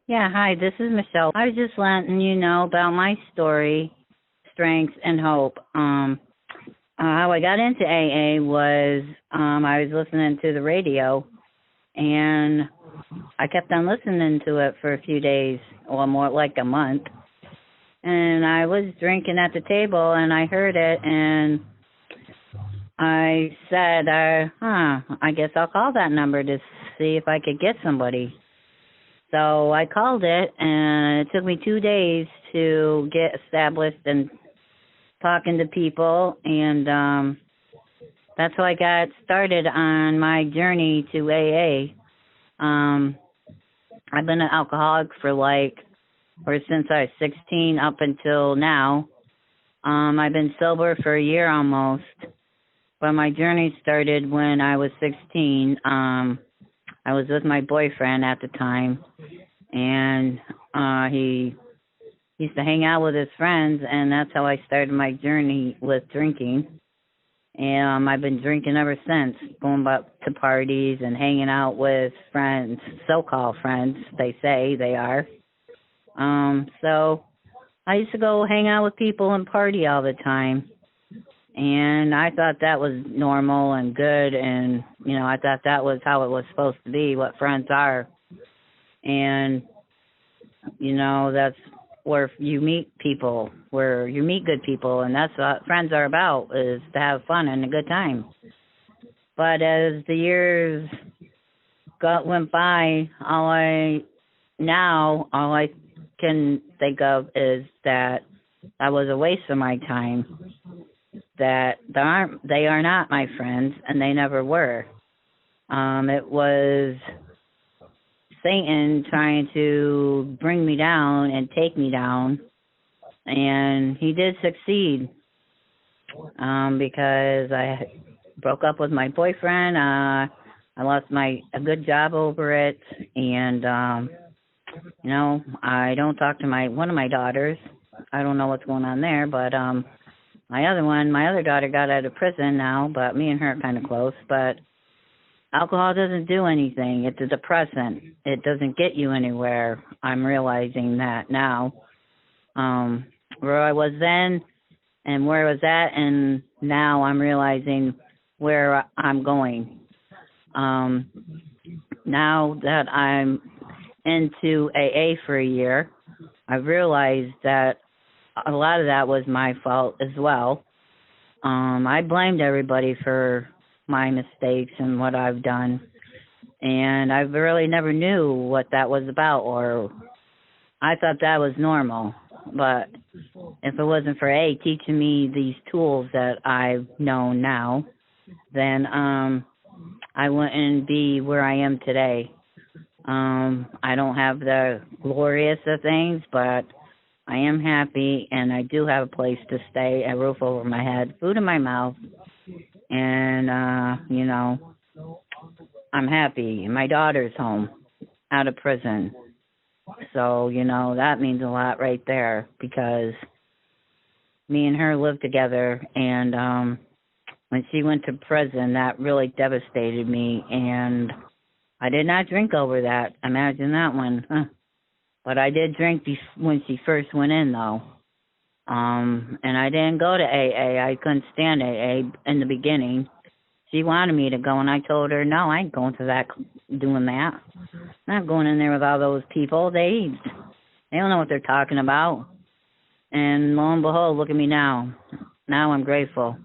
Yeah, hi, this is Michelle. I was just letting you know about my story, strength and hope. How I got into AA was I was listening to the radio and I kept on listening to it for a few days, or more like a month. And I was drinking at the table and I heard it and I said, I guess I'll call that number to see if I could get somebody. So I called it, and it took me 2 days to get established and talking to people, and that's how I got started on my journey to AA. I've been an alcoholic or since I was 16 up until now. I've been sober for a year almost, but my journey started when I was 16. I was with my boyfriend at the time, and he used to hang out with his friends, and that's how I started my journey with drinking. And I've been drinking ever since, going up to parties and hanging out with friends, so-called friends, they say they are. So I used to go hang out with people and party all the time. And I thought that was normal and good, and, I thought that was how it was supposed to be, what friends are. And, that's where you meet people, where you meet good people, and that's what friends are about, is to have fun and a good time. But as the years went by, all I can think of is that that was a waste of my time, that they are not my friends, and they never were. It was Satan trying to bring me down and take me down, and he did succeed, because I broke up with my boyfriend. I lost a good job over it, and I don't talk to one of my daughters. I don't know what's going on there, but my other daughter got out of prison now, but me and her are kind of close. But alcohol doesn't do anything. It's a depressant. It doesn't get you anywhere. I'm realizing that now. Where I was then and where I was at, and now I'm realizing where I'm going. Now that I'm into AA for a year, I've realized that a lot of that was my fault as well. I blamed everybody for my mistakes and what I've done, and I really never knew what that was about, or I thought that was normal. But if it wasn't for A teaching me these tools that I've known now, then I wouldn't be where I am today. I don't have the glorious of things, but I am happy, and I do have a place to stay, a roof over my head, food in my mouth, and, I'm happy. My daughter's home, out of prison. So, that means a lot right there, because me and her lived together, and when she went to prison, that really devastated me, and I did not drink over that. Imagine that one. Huh. But I did drink when she first went in, though. And I didn't go to AA. I couldn't stand AA in the beginning. She wanted me to go, and I told her, no, I ain't going to doing that. I'm not going in there with all those people. They don't know what they're talking about. And lo and behold, look at me now. Now I'm grateful.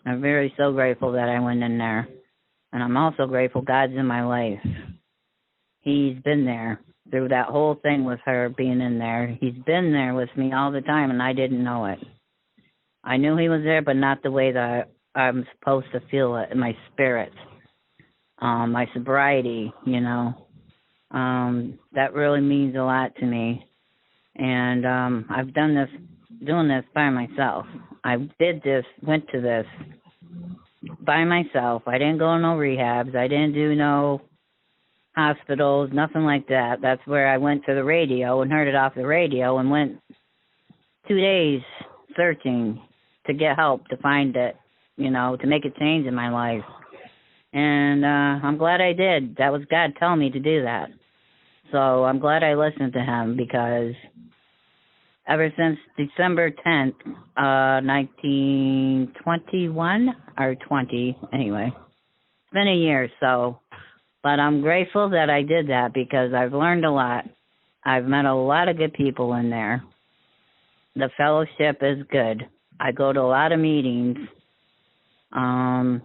I'm so grateful that I went in there. And I'm also grateful God's in my life. He's been there through that whole thing with her being in there. He's been there with me all the time, and I didn't know it. I knew he was there, but not the way that I'm supposed to feel it in my spirit. My sobriety, that really means a lot to me. And I've doing this by myself. I went to this by myself. I didn't go to no rehabs. I didn't do no hospitals, nothing like that. That's where I went to the radio and heard it off the radio and went 2 days searching to get help, to find it, to make a change in my life. And I'm glad I did. That was God telling me to do that. So I'm glad I listened to him because ever since December 10th, 1921, or 20, anyway, it's been a year, so, but I'm grateful that I did that because I've learned a lot. I've met a lot of good people in there. The fellowship is good. I go to a lot of meetings. I've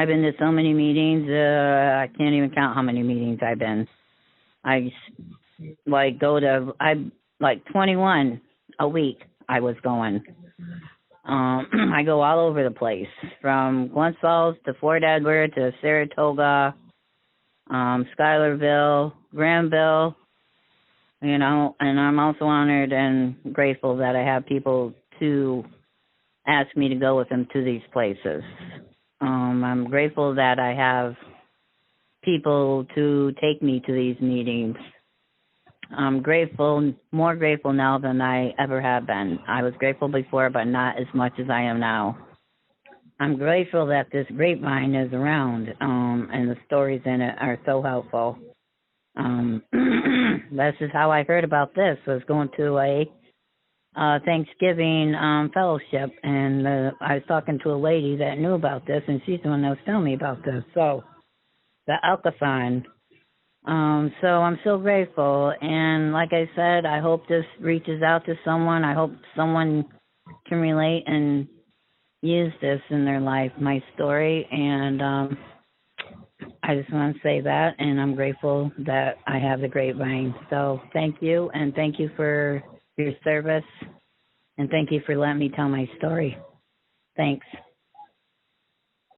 been to so many meetings, I can't even count how many meetings I've been. I go to 21 a week I was going. I go all over the place, from Glens Falls to Fort Edward to Saratoga, Schuylerville, Granville, and I'm also honored and grateful that I have people to ask me to go with them to these places. I'm grateful that I have people to take me to these meetings. I'm grateful, more grateful now than I ever have been. I was grateful before, but not as much as I am now. I'm grateful that this Grapevine is around, and the stories in it are so helpful. This is how I heard about this, was going to a Thanksgiving fellowship, and I was talking to a lady that knew about this, and she's the one that was telling me about this. So, the Alkathon. So I'm so grateful, and like I said, I hope this reaches out to someone. I hope someone can relate and use this in their life, my story, and I just want to say that, and I'm grateful that I have the Grapevine. So thank you, and thank you for your service, and thank you for letting me tell my story. Thanks.